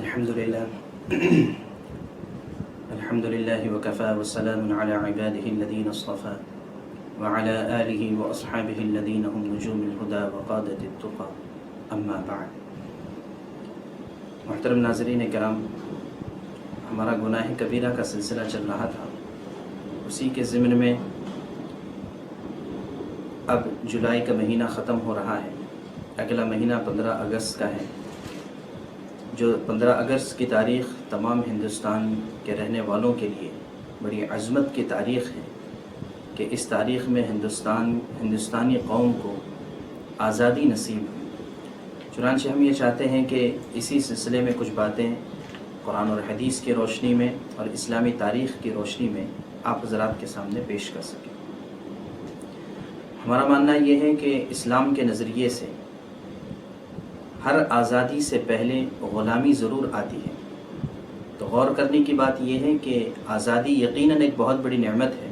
الحمد لله الحمد لله وكفى والسلام على عباده الذين اصطفى وعلى آله وأصحابه الذين هم نجوم الهدى وقادة التقى أما بعد. محترم ناظرین کرام، ہمارا گناہ کبیرہ کا سلسلہ چل رہا تھا، اسی کے ضمن میں اب جولائی کا مہینہ ختم ہو رہا ہے. اگلا مہینہ 15 اگست کا ہے، جو 15 اگست کی تاریخ تمام ہندوستان کے رہنے والوں کے لیے بڑی عظمت کی تاریخ ہے کہ اس تاریخ میں ہندوستانی قوم کو آزادی نصیب ہوئی. چنانچہ ہم یہ چاہتے ہیں کہ اسی سلسلے میں کچھ باتیں قرآن اور حدیث کی روشنی میں اور اسلامی تاریخ کی روشنی میں آپ حضرات کے سامنے پیش کر سکیں. ہمارا ماننا یہ ہے کہ اسلام کے نظریے سے ہر آزادی سے پہلے غلامی ضرور آتی ہے. تو غور کرنے کی بات یہ ہے کہ آزادی یقیناً ایک بہت بڑی نعمت ہے،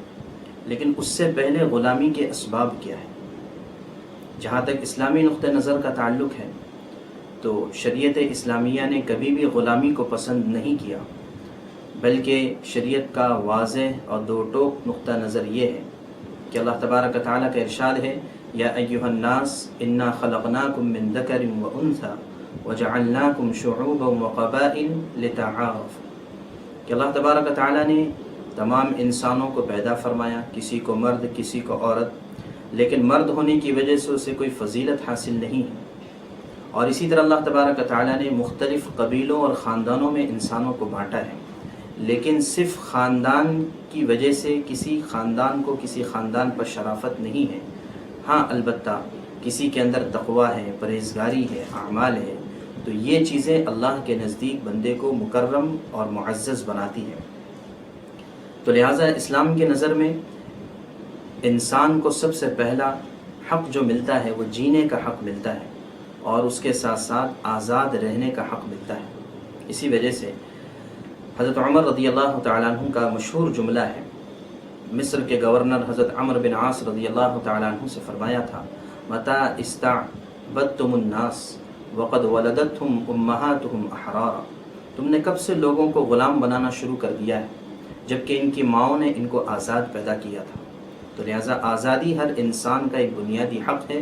لیکن اس سے پہلے غلامی کے اسباب کیا ہے. جہاں تک اسلامی نقطہ نظر کا تعلق ہے تو شریعت اسلامیہ نے کبھی بھی غلامی کو پسند نہیں کیا، بلکہ شریعت کا واضح اور دو ٹوک نقطہ نظر یہ ہے کہ اللہ تبارک و تعالیٰ کا ارشاد ہے، یا ایھا الناس انا خلقناکم من ذکر و انثی وجعلناکم شعوبا وقبائل لتعارفوا، کہ اللہ تبارک و تعالیٰ نے تمام انسانوں کو پیدا فرمایا، کسی کو مرد کسی کو عورت، لیکن مرد ہونے کی وجہ سے اسے کوئی فضیلت حاصل نہیں ہے. اور اسی طرح اللہ تبارک و تعالیٰ نے مختلف قبیلوں اور خاندانوں میں انسانوں کو بانٹا ہے، لیکن صرف خاندان کی وجہ سے کسی خاندان کو کسی خاندان پر شرافت نہیں ہے. ہاں البتہ کسی کے اندر تقویٰ ہے، پرہیزگاری ہے، اعمال ہے، تو یہ چیزیں اللہ کے نزدیک بندے کو مکرم اور معزز بناتی ہے. تو لہٰذا اسلام کے نظر میں انسان کو سب سے پہلا حق جو ملتا ہے وہ جینے کا حق ملتا ہے، اور اس کے ساتھ ساتھ آزاد رہنے کا حق ملتا ہے. اسی وجہ سے حضرت عمر رضی اللہ تعالیٰ عنہ کا مشہور جملہ ہے، مصر کے گورنر حضرت عمرو بن عاص رضی اللہ تعالیٰ عنہ سے فرمایا تھا، متى استعبدتم الناس وقد ولدتهم امہاتهم احرارا، تم نے کب سے لوگوں کو غلام بنانا شروع کر دیا ہے جبکہ ان کی ماؤں نے ان کو آزاد پیدا کیا تھا. تو لہٰذا آزادی ہر انسان کا ایک بنیادی حق ہے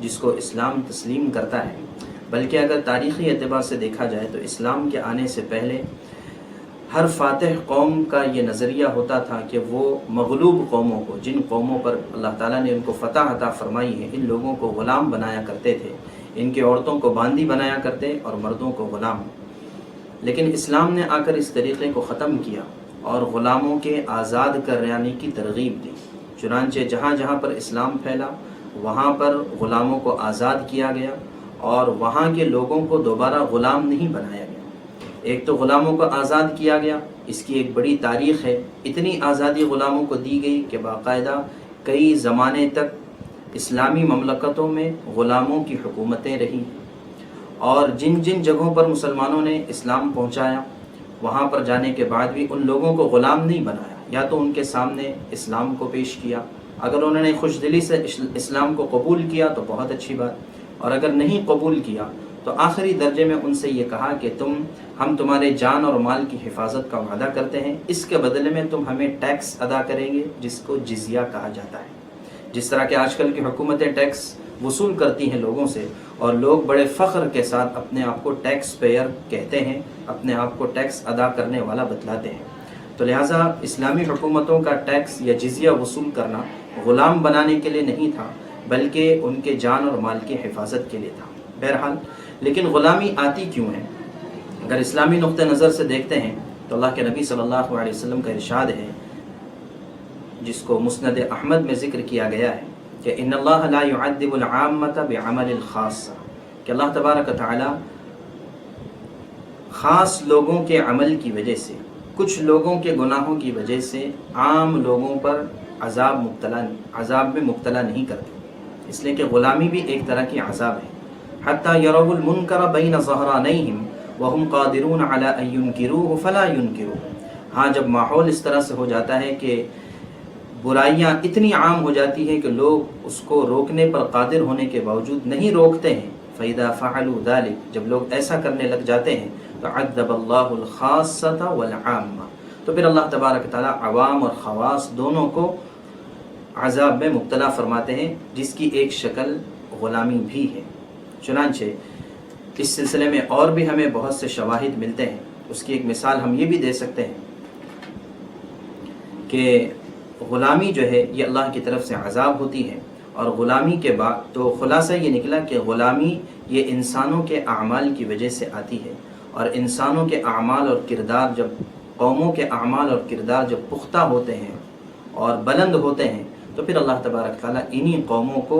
جس کو اسلام تسلیم کرتا ہے. بلکہ اگر تاریخی اعتبار سے دیکھا جائے تو اسلام کے آنے سے پہلے ہر فاتح قوم کا یہ نظریہ ہوتا تھا کہ وہ مغلوب قوموں کو، جن قوموں پر اللہ تعالیٰ نے ان کو فتح عطا فرمائی ہے، ان لوگوں کو غلام بنایا کرتے تھے، ان کے عورتوں کو باندی بنایا کرتے اور مردوں کو غلام. لیکن اسلام نے آ کر اس طریقے کو ختم کیا اور غلاموں کے آزاد کرانے کی ترغیب دی. چنانچہ جہاں جہاں پر اسلام پھیلا وہاں پر غلاموں کو آزاد کیا گیا اور وہاں کے لوگوں کو دوبارہ غلام نہیں بنایا گیا. ایک تو غلاموں کو آزاد کیا گیا، اس کی ایک بڑی تاریخ ہے. اتنی آزادی غلاموں کو دی گئی کہ باقاعدہ کئی زمانے تک اسلامی مملکتوں میں غلاموں کی حکومتیں رہیں، اور جن جن جگہوں پر مسلمانوں نے اسلام پہنچایا وہاں پر جانے کے بعد بھی ان لوگوں کو غلام نہیں بنایا. یا تو ان کے سامنے اسلام کو پیش کیا، اگر انہوں نے خوش دلی سے اسلام کو قبول کیا تو بہت اچھی بات، اور اگر نہیں قبول کیا تو آخری درجے میں ان سے یہ کہا کہ ہم تمہارے جان اور مال کی حفاظت کا وعدہ کرتے ہیں، اس کے بدلے میں تم ہمیں ٹیکس ادا کریں گے جس کو جزیہ کہا جاتا ہے. جس طرح کہ آج کل کی حکومتیں ٹیکس وصول کرتی ہیں لوگوں سے، اور لوگ بڑے فخر کے ساتھ اپنے آپ کو ٹیکس پیئر کہتے ہیں، اپنے آپ کو ٹیکس ادا کرنے والا بتلاتے ہیں. تو لہٰذا اسلامی حکومتوں کا ٹیکس یا جزیہ وصول کرنا غلام بنانے کے لیے نہیں تھا، بلکہ ان کے جان اور مال کی حفاظت کے لیے تھا. بہرحال لیکن غلامی آتی کیوں ہے؟ اگر اسلامی نقطہ نظر سے دیکھتے ہیں تو اللہ کے نبی صلی اللہ علیہ وسلم کا ارشاد ہے، جس کو مسند احمد میں ذکر کیا گیا ہے کہ ان اللہ لا يعذب العامة بعمل الخاص، کہ اللہ تبارک و تعالی خاص لوگوں کے عمل کی وجہ سے، کچھ لوگوں کے گناہوں کی وجہ سے عام لوگوں پر عذاب میں مبتلا نہیں کرتے. اس لیے کہ غلامی بھی ایک طرح کی عذاب ہے. حتی یروا المنکر بین ظہرانیہم وہم قادرون علی ان ینکروہ فلا ینکروہ. ہاں جب ماحول اس طرح سے ہو جاتا ہے کہ برائیاں اتنی عام ہو جاتی ہیں کہ لوگ اس کو روکنے پر قادر ہونے کے باوجود نہیں روکتے ہیں، فَإِذَا فَعَلُوا ذَلِكَ، جب لوگ ایسا کرنے لگ جاتے ہیں تو عَذَّبَ اللَّهُ الْخَاصَّةَ وَالْعَامَّةَ، تو پھر اللہ تبارک تعالیٰ عوام اور خواص دونوں کو عذاب میں مبتلا فرماتے ہیں، جس کی ایک شکل غلامی بھی ہے۔ چنانچہ اس سلسلے میں اور بھی ہمیں بہت سے شواہد ملتے ہیں۔ اس کی ایک مثال ہم یہ بھی دے سکتے ہیں کہ غلامی جو ہے یہ اللہ کی طرف سے عذاب ہوتی ہے، اور غلامی کے بعد تو خلاصہ یہ نکلا کہ غلامی یہ انسانوں کے اعمال کی وجہ سے آتی ہے، اور انسانوں کے اعمال اور کردار جب قوموں کے اعمال اور کردار جب پختہ ہوتے ہیں اور بلند ہوتے ہیں تو پھر اللہ تبارک تعالیٰ انہی قوموں کو،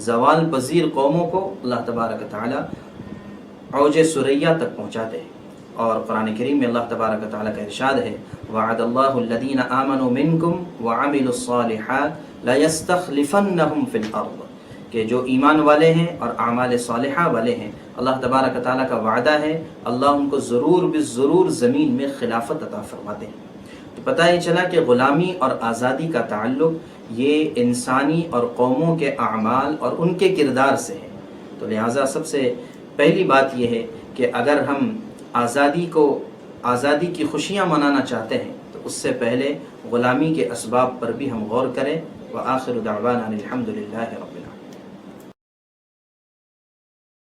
زوال پذیر قوموں کو اللہ تبارک تعالیٰ اوج ثریا تک پہنچاتے ہیں۔ اور قرآن کریم میں اللہ تبارک تعالیٰ کا ارشاد ہے وعد اللہ الذین آمنوا منکم وعملوا الصالحات لیستخلفنہم فی الارض، کہ جو ایمان والے ہیں اور اعمال صالحہ والے ہیں، اللہ تبارک تعالیٰ کا وعدہ ہے اللہ ان کو ضرور بالضرور زمین میں خلافت عطا فرماتے ہیں۔ تو پتہ یہ چلا کہ غلامی اور آزادی کا تعلق یہ انسانی اور قوموں کے اعمال اور ان کے کردار سے ہے۔ تو لہٰذا سب سے پہلی بات یہ ہے کہ اگر ہم آزادی کی خوشیاں منانا چاہتے ہیں تو اس سے پہلے غلامی کے اسباب پر بھی ہم غور کریں۔ وآخر دعوانا الحمد للہ رب العالمین۔